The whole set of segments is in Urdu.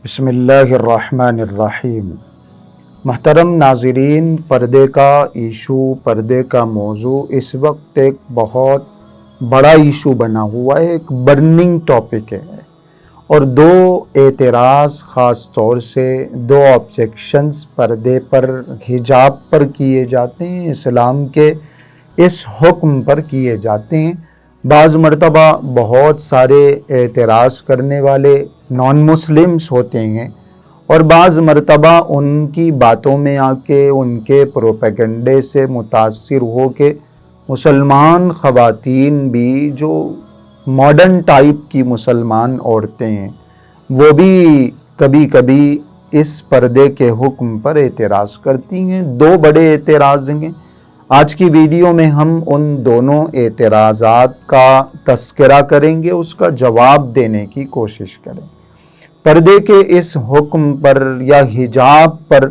بسم اللہ الرحمن الرحیم۔ محترم ناظرین، پردے کا ایشو، پردے کا موضوع اس وقت ایک بہت بڑا ایشو بنا ہوا ہے، ایک برننگ ٹاپک ہے، اور دو اعتراض خاص طور سے دو آبجیکشنز پردے پر، حجاب پر کیے جاتے ہیں، اسلام کے اس حکم پر کیے جاتے ہیں۔ بعض مرتبہ بہت سارے اعتراض کرنے والے نان مسلمز ہوتے ہیں، اور بعض مرتبہ ان کی باتوں میں آ کے، ان کے پروپیگنڈے سے متاثر ہو کے مسلمان خواتین بھی، جو ماڈرن ٹائپ کی مسلمان عورتیں ہیں، وہ بھی کبھی کبھی اس پردے کے حکم پر اعتراض کرتی ہیں۔ دو بڑے اعتراض ہیں۔ آج کی ویڈیو میں ہم ان دونوں اعتراضات کا تذکرہ کریں گے، اس کا جواب دینے کی کوشش کریں۔ پردے کے اس حکم پر یا حجاب پر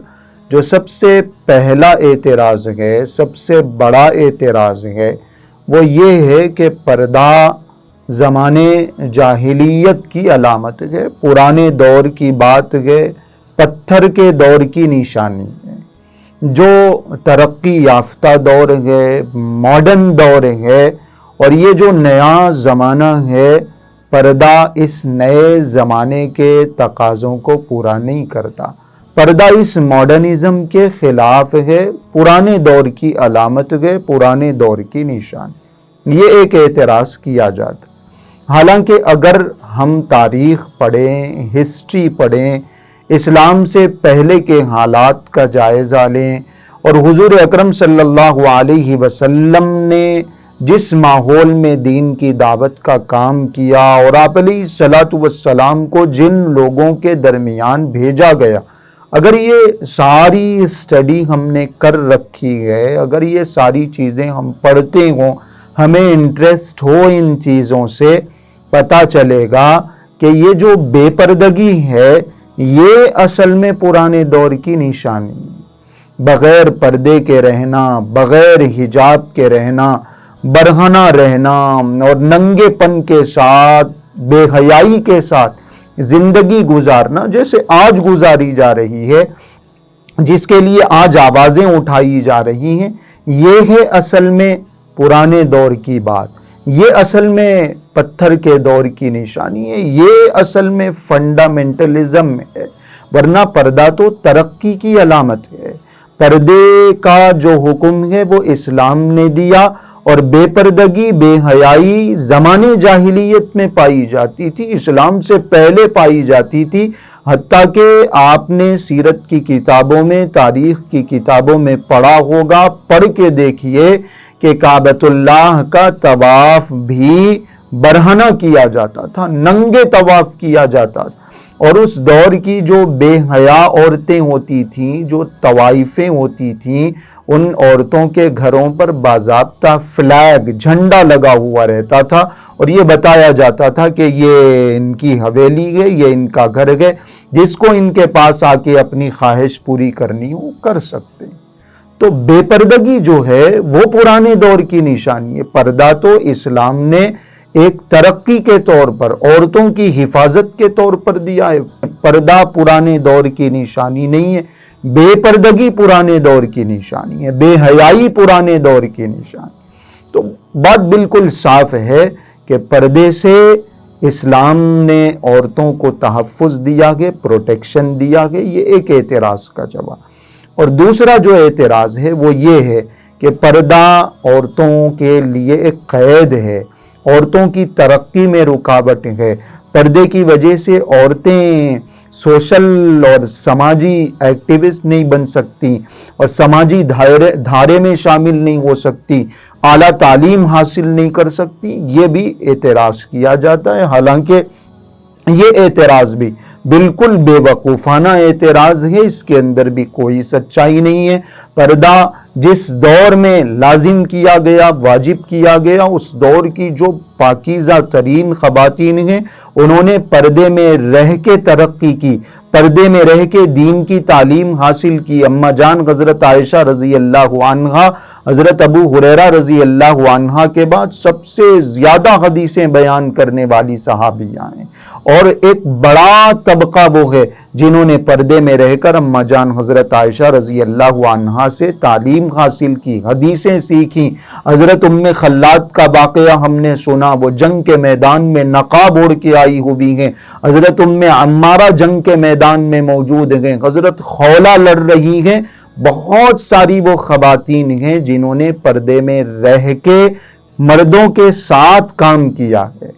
جو سب سے پہلا اعتراض ہے، سب سے بڑا اعتراض ہے، وہ یہ ہے کہ پردہ زمانے جاہلیت کی علامت ہے، پرانے دور کی بات ہے، پتھر کے دور کی نشانی ہے۔ جو ترقی یافتہ دور ہے، ماڈرن دور ہے، اور یہ جو نیا زمانہ ہے، پردہ اس نئے زمانے کے تقاضوں کو پورا نہیں کرتا۔ پردہ اس ماڈرنزم کے خلاف ہے، پرانے دور کی علامت ہے، پرانے دور کی نشان۔ یہ ایک اعتراض کیا جاتا۔ حالانکہ اگر ہم تاریخ پڑھیں، ہسٹری پڑھیں، اسلام سے پہلے کے حالات کا جائزہ لیں، اور حضور اکرم صلی اللہ علیہ وسلم نے جس ماحول میں دین کی دعوت کا کام کیا، اور آپ علیہ الصلوۃ والسلام کو جن لوگوں کے درمیان بھیجا گیا، اگر یہ ساری اسٹڈی ہم نے کر رکھی ہے، اگر یہ ساری چیزیں ہم پڑھتے ہوں، ہمیں انٹرسٹ ہو ان چیزوں سے، پتہ چلے گا کہ یہ جو بے پردگی ہے، یہ اصل میں پرانے دور کی نشانی ہے۔ بغیر پردے کے رہنا، بغیر حجاب کے رہنا، برہنہ رہنا، اور ننگے پن کے ساتھ، بے حیائی کے ساتھ زندگی گزارنا، جیسے آج گزاری جا رہی ہے، جس کے لیے آج آوازیں اٹھائی جا رہی ہیں، یہ ہے اصل میں پرانے دور کی بات، یہ اصل میں پتھر کے دور کی نشانی ہے، یہ اصل میں فنڈامنٹلزم ہے۔ ورنہ پردہ تو ترقی کی علامت ہے۔ پردے کا جو حکم ہے وہ اسلام نے دیا، اور بے پردگی، بے حیائی زمانے جاہلیت میں پائی جاتی تھی، اسلام سے پہلے پائی جاتی تھی۔ حتیٰ کہ آپ نے سیرت کی کتابوں میں، تاریخ کی کتابوں میں پڑھا ہوگا، پڑھ کے دیکھیے کہ کعبۃ اللہ کا طواف بھی برہنہ کیا جاتا تھا، ننگے طواف کیا جاتا تھا۔ اور اس دور کی جو بے حیا عورتیں ہوتی تھیں، جو طوائفیں ہوتی تھیں، ان عورتوں کے گھروں پر باضابطہ فلیگ، جھنڈا لگا ہوا رہتا تھا، اور یہ بتایا جاتا تھا کہ یہ ان کی حویلی ہے، یہ ان کا گھر ہے، جس کو ان کے پاس آ کے اپنی خواہش پوری کرنی ہو کر سکتے ہیں۔ تو بے پردگی جو ہے وہ پرانے دور کی نشانی ہے۔ پردہ تو اسلام نے ایک ترقی کے طور پر، عورتوں کی حفاظت کے طور پر دیا ہے۔ پردہ پرانے دور کی نشانی نہیں ہے، بے پردگی پرانے دور کی نشانی ہے، بے حیائی پرانے دور کی نشانی۔ تو بات بالکل صاف ہے کہ پردے سے اسلام نے عورتوں کو تحفظ دیا گیا، پروٹیکشن دیا گیا، یہ ایک اعتراض کا جواب۔ اور دوسرا جو اعتراض ہے وہ یہ ہے کہ پردہ عورتوں کے لیے ایک قید ہے، عورتوں کی ترقی میں رکاوٹ ہے۔ پردے کی وجہ سے عورتیں سوشل اور سماجی ایکٹیوسٹ نہیں بن سکتی، اور سماجی دھارے میں شامل نہیں ہو سکتی، اعلیٰ تعلیم حاصل نہیں کر سکتی، یہ بھی اعتراض کیا جاتا ہے۔ حالانکہ یہ اعتراض بھی بالکل بے وقوفانہ اعتراض ہے، اس کے اندر بھی کوئی سچائی نہیں ہے۔ پردہ جس دور میں لازم کیا گیا، واجب کیا گیا، اس دور کی جو پاکیزہ ترین خواتین ہیں انہوں نے پردے میں رہ کے ترقی کی، پردے میں رہ کے دین کی تعلیم حاصل کی۔ اماں جان حضرت عائشہ رضی اللہ عنہا، حضرت ابو ہریرہ رضی اللہ عنہا کے بعد سب سے زیادہ حدیثیں بیان کرنے والی صحابیہ ہیں، اور ایک بڑا طبقہ وہ ہے جنہوں نے پردے میں رہ کر اماں جان حضرت عائشہ رضی اللہ عنہا سے تعلیم حاصل کی، حدیثیں سیکھیں۔ حضرت ام خلاد کا واقعہ ہم نے سنا، وہ جنگ کے میدان میں نقاب اوڑھ کے آئی ہوئی ہیں۔ حضرت ام عمارہ جنگ کے میدان میں موجود ہیں، حضرت خولہ لڑ رہی ہیں۔ بہت ساری وہ خواتین ہیں جنہوں نے پردے میں رہ کے مردوں کے ساتھ کام کیا ہے۔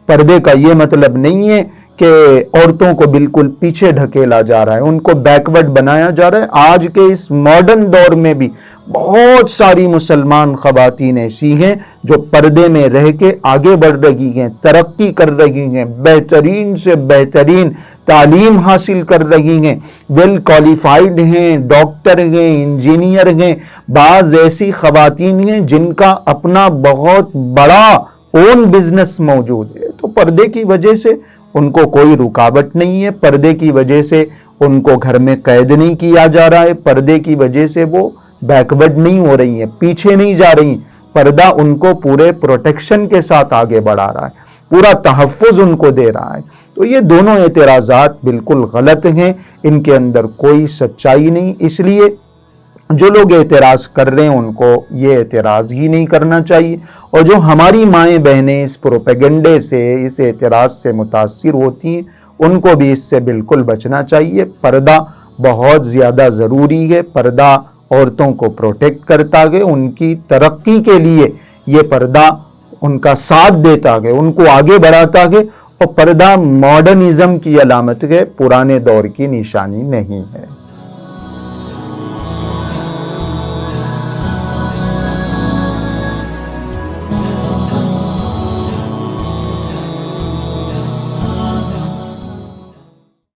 پردے کا یہ مطلب نہیں ہے کہ عورتوں کو بالکل پیچھے ڈھکیلا جا رہا ہے، ان کو بیکورڈ بنایا جا رہا ہے۔ آج کے اس ماڈرن دور میں بھی بہت ساری مسلمان خواتین ایسی ہیں جو پردے میں رہ کے آگے بڑھ رہی ہیں، ترقی کر رہی ہیں، بہترین سے بہترین تعلیم حاصل کر رہی ہیں، ویل کوالیفائیڈ ہیں، ڈاکٹر ہیں، انجینئر ہیں۔ بعض ایسی خواتین ہیں جن کا اپنا بہت بڑا اون بزنس موجود ہے، تو پردے کی وجہ سے ان کو کوئی رکاوٹ نہیں ہے، پردے کی وجہ سے ان کو گھر میں قید نہیں کیا جا رہا ہے، پردے کی وجہ سے وہ بیکورڈ نہیں ہو رہی ہیں، پیچھے نہیں جا رہی ہیں۔ پردہ ان کو پورے پروٹیکشن کے ساتھ آگے بڑھا رہا ہے، پورا تحفظ ان کو دے رہا ہے۔ تو یہ دونوں اعتراضات بالکل غلط ہیں، ان کے اندر کوئی سچائی نہیں۔ اس لیے جو لوگ اعتراض کر رہے ہیں ان کو یہ اعتراض ہی نہیں کرنا چاہیے، اور جو ہماری مائیں بہنیں اس پروپیگنڈے سے، اس اعتراض سے متاثر ہوتی ہیں، ان کو بھی اس سے بالکل بچنا چاہیے۔ پردہ بہت زیادہ ضروری ہے، پردہ عورتوں کو پروٹیکٹ کرتا ہے، ان کی ترقی کے لیے یہ پردہ ان کا ساتھ دیتا ہے، ان کو آگے بڑھاتا ہے، اور پردہ ماڈرنزم کی علامت ہے، پرانے دور کی نشانی نہیں ہے۔